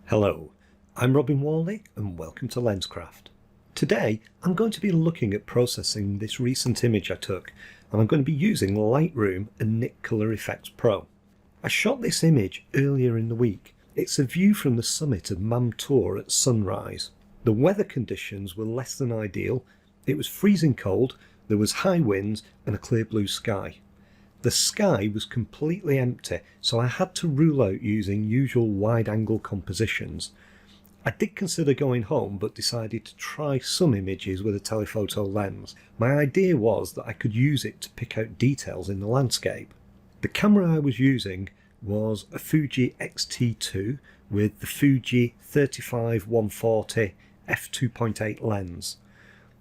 Hello, I'm Robin Worley and welcome to Lenscraft. Today I'm going to be looking at processing this recent image I took, and I'm going to be using Lightroom and Nik Color Efex Pro. I shot this image earlier in the week. It's a view from the summit of onMam Tour at sunrise. The weather conditions were less than ideal. It was freezing cold, there was high winds and a clear blue sky. The sky was completely empty, so I had to rule out using usual wide-angle compositions. I did consider going home, but decided to try some images with a telephoto lens. My idea was that I could use it to pick out details in the landscape. The camera I was using was a Fuji X-T2 with the Fuji 35-140 f2.8 lens.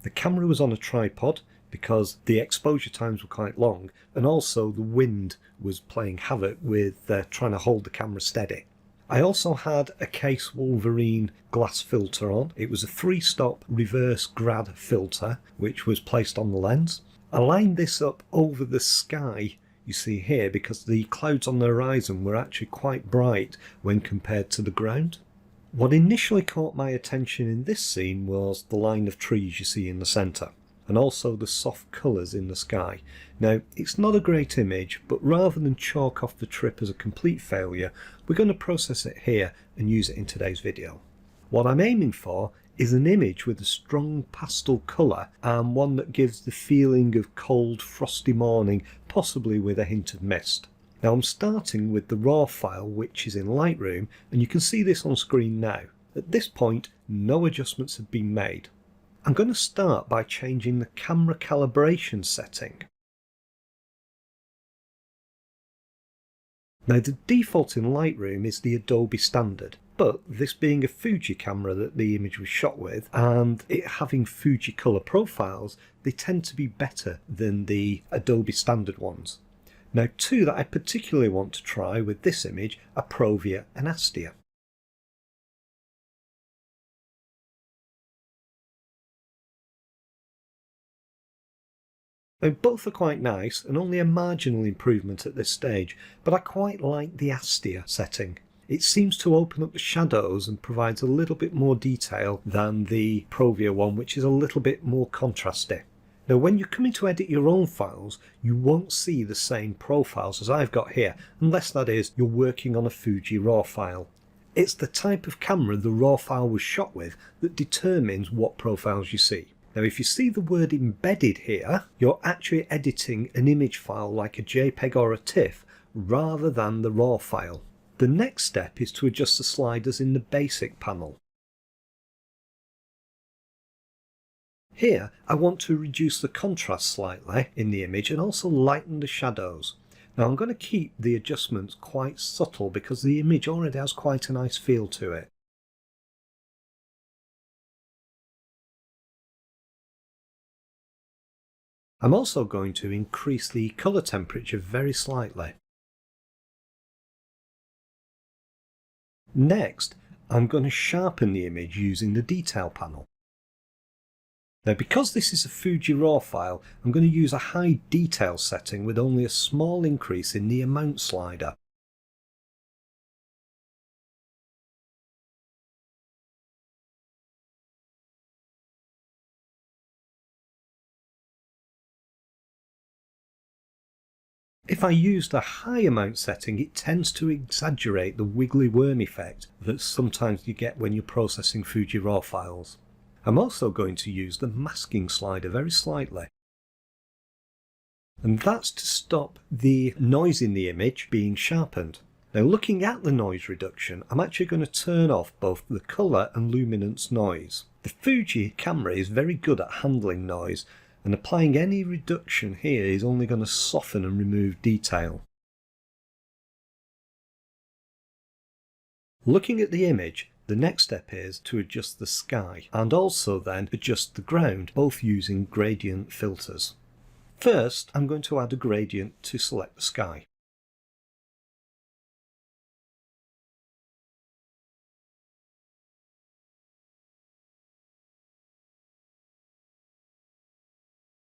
The camera was on a tripod because the exposure times were quite long, and also the wind was playing havoc with trying to hold the camera steady. I also had a Case Wolverine glass filter on. It was a 3-stop reverse grad filter which was placed on the lens. I lined this up over the sky you see here because the clouds on the horizon were actually quite bright when compared to the ground. What initially caught my attention in this scene was the line of trees you see in the centre, and also the soft colours in the sky. Now, it's not a great image, but rather than chalk off the trip as a complete failure, we're going to process it here and use it in today's video. What I'm aiming for is an image with a strong pastel colour and one that gives the feeling of cold, frosty morning, possibly with a hint of mist. Now I'm starting with the raw file, which is in Lightroom, and you can see this on screen now. At this point, no adjustments have been made. I'm going to start by changing the camera calibration setting. Now the default in Lightroom is the Adobe standard, but this being a Fuji camera that the image was shot with, and it having Fuji color profiles, they tend to be better than the Adobe standard ones. Now two that I particularly want to try with this image are Provia and Astia. Now, both are quite nice and only a marginal improvement at this stage, but I quite like the Astia setting. It seems to open up the shadows and provides a little bit more detail than the Provia one, which is a little bit more contrasty. Now when you're coming to edit your own files, you won't see the same profiles as I've got here, unless that is you're working on a Fuji RAW file. It's the type of camera the RAW file was shot with that determines what profiles you see. Now if you see the word embedded here, you're actually editing an image file like a JPEG or a TIFF rather than the RAW file. The next step is to adjust the sliders in the basic panel. Here I want to reduce the contrast slightly in the image and also lighten the shadows. Now I'm going to keep the adjustments quite subtle because the image already has quite a nice feel to it. I'm also going to increase the colour temperature very slightly. Next, I'm going to sharpen the image using the detail panel. Now because this is a Fuji RAW file, I'm going to use a high detail setting with only a small increase in the amount slider. If I use the high amount setting, it tends to exaggerate the wiggly worm effect that sometimes you get when you're processing Fuji RAW files. I'm also going to use the masking slider very slightly. And that's to stop the noise in the image being sharpened. Now looking at the noise reduction, I'm actually going to turn off both the colour and luminance noise. The Fuji camera is very good at handling noise, and applying any reduction here is only going to soften and remove detail. Looking at the image, the next step is to adjust the sky and also then adjust the ground, both using gradient filters. First, I'm going to add a gradient to select the sky.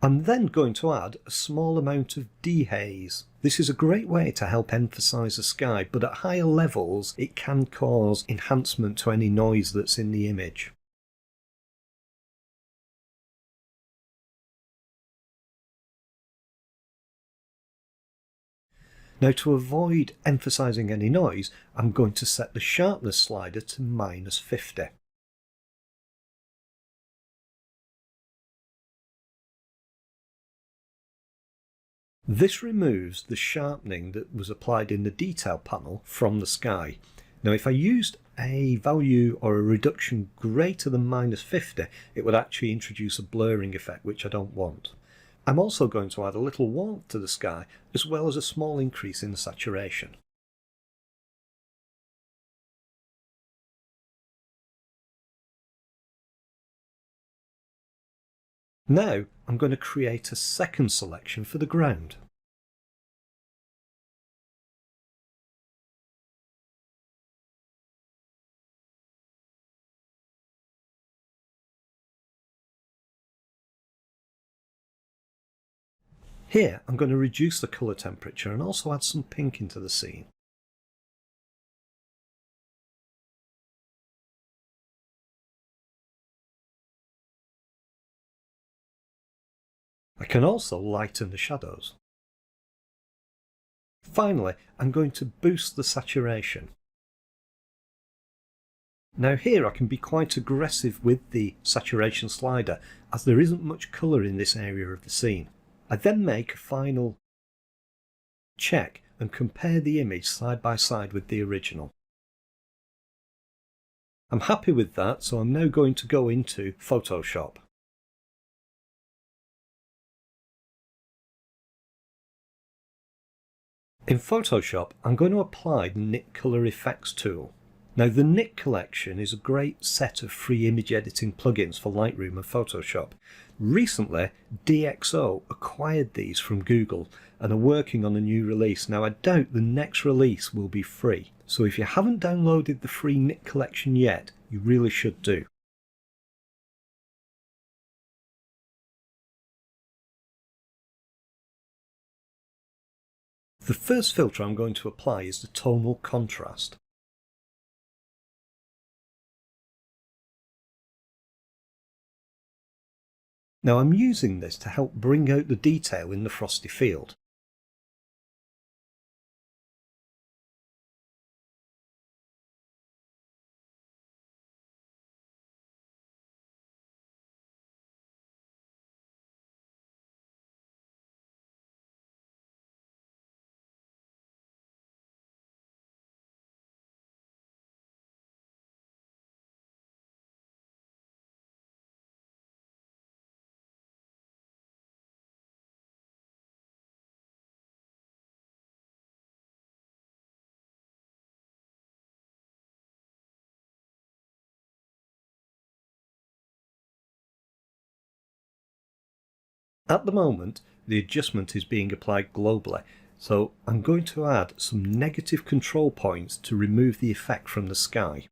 I'm then going to add a small amount of dehaze. This is a great way to help emphasise the sky, but at higher levels it can cause enhancement to any noise that's in the image. Now, to avoid emphasising any noise, I'm going to set the sharpness slider to -50. This removes the sharpening that was applied in the detail panel from the sky. Now, if I used a value or a reduction greater than -50, it would actually introduce a blurring effect, which I don't want. I'm also going to add a little warmth to the sky, as well as a small increase in the saturation. Now I'm going to create a second selection for the ground. Here I'm going to reduce the colour temperature and also add some pink into the scene. I can also lighten the shadows. Finally, I'm going to boost the saturation. Now here I can be quite aggressive with the saturation slider, as there isn't much colour in this area of the scene. I then make a final check and compare the image side by side with the original. I'm happy with that, so I'm now going to go into Photoshop. In Photoshop, I'm going to apply the Nik Color Efex tool. Now, the Nik collection is a great set of free image editing plugins for Lightroom and Photoshop. Recently, DxO acquired these from Google and are working on a new release. Now, I doubt the next release will be free, so if you haven't downloaded the free Nik collection yet, you really should do. The first filter I'm going to apply is the tonal contrast. Now I'm using this to help bring out the detail in the frosty field. At the moment, the adjustment is being applied globally, so I'm going to add some negative control points to remove the effect from the sky.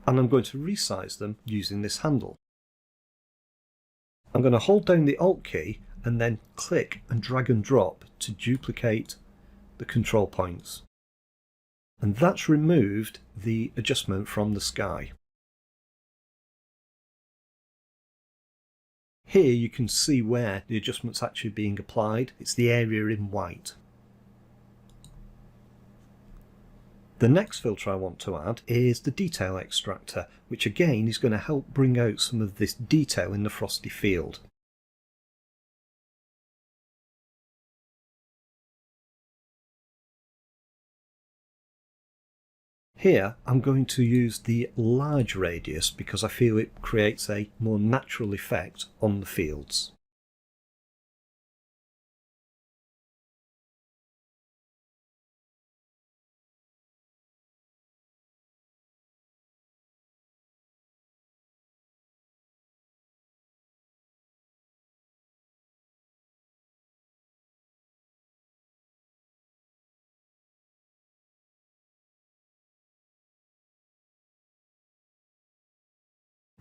And I'm going to resize them using this handle. I'm going to hold down the Alt key and then click and drag and drop to duplicate the control points. And that's removed the adjustment from the sky. Here you can see where the adjustment's actually being applied. It's the area in white. The next filter I want to add is the detail extractor, which again is going to help bring out some of this detail in the frosty field. Here I'm going to use the large radius because I feel it creates a more natural effect on the fields.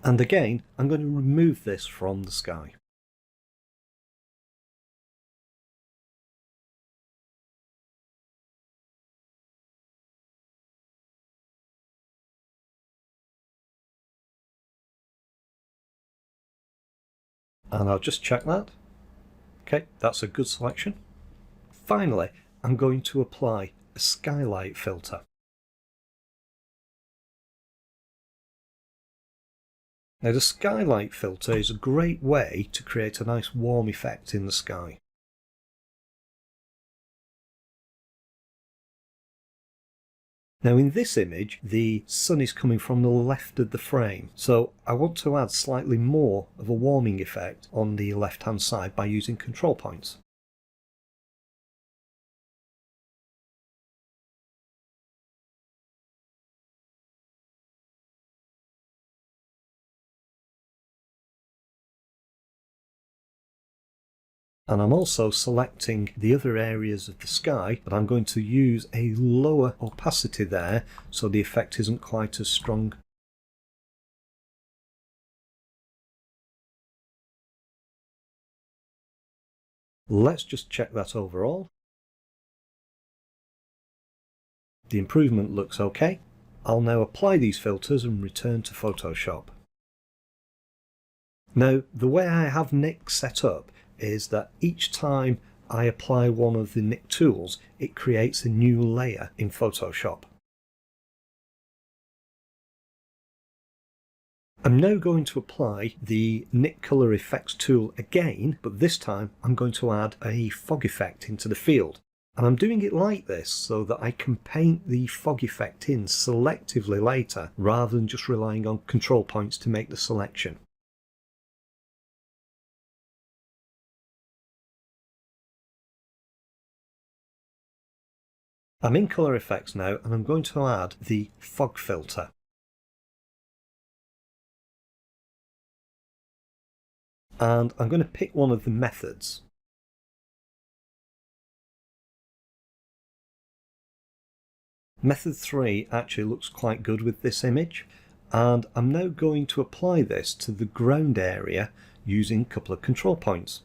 And again, I'm going to remove this from the sky. And I'll just check that. Okay, that's a good selection. Finally, I'm going to apply a skylight filter. Now the skylight filter is a great way to create a nice warm effect in the sky. Now in this image, the sun is coming from the left of the frame, so I want to add slightly more of a warming effect on the left hand side by using control points. And I'm also selecting the other areas of the sky, but I'm going to use a lower opacity there so the effect isn't quite as strong. Let's just check that overall. The improvement looks okay. I'll now apply these filters and return to Photoshop. Now, the way I have Nik set up is that each time I apply one of the Nik tools, it creates a new layer in Photoshop. I'm now going to apply the Nik Color Efex tool again, but this time I'm going to add a fog effect into the field. And I'm doing it like this so that I can paint the fog effect in selectively later, rather than just relying on control points to make the selection. I'm in Color Efex now, and I'm going to add the fog filter. And I'm going to pick one of the methods. Method 3 actually looks quite good with this image, and I'm now going to apply this to the ground area using a couple of control points.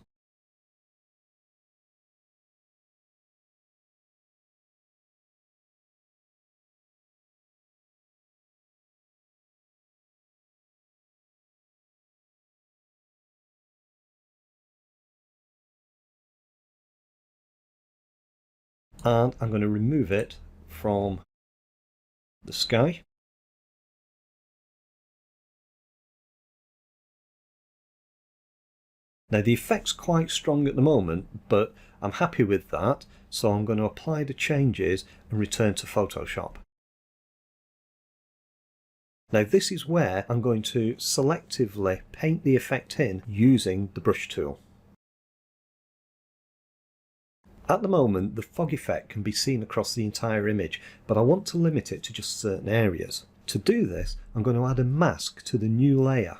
And I'm going to remove it from the sky. Now the effect's quite strong at the moment, but I'm happy with that, so I'm going to apply the changes and return to Photoshop. Now this is where I'm going to selectively paint the effect in using the brush tool. At the moment, the fog effect can be seen across the entire image, but I want to limit it to just certain areas. To do this, I'm going to add a mask to the new layer.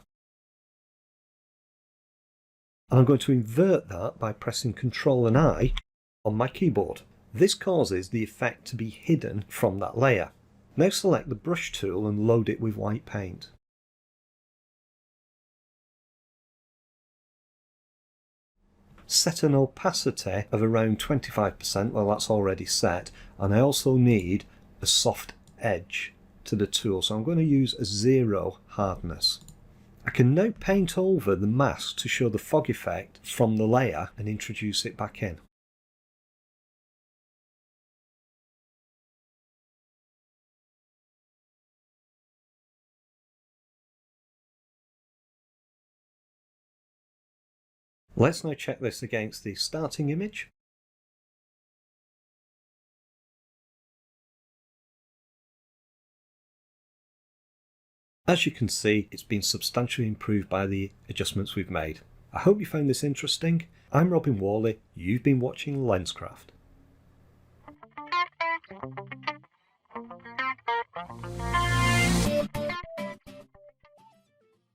And I'm going to invert that by pressing Ctrl and I on my keyboard. This causes the effect to be hidden from that layer. Now select the brush tool and load it with white paint. Set an opacity of around 25%, well that's already set, and I also need a soft edge to the tool, so I'm going to use a 0 hardness. I can now paint over the mask to show the fog effect from the layer and introduce it back in. Let's now check this against the starting image. As you can see, it's been substantially improved by the adjustments we've made. I hope you found this interesting. I'm Robin Worley, you've been watching Lenscraft.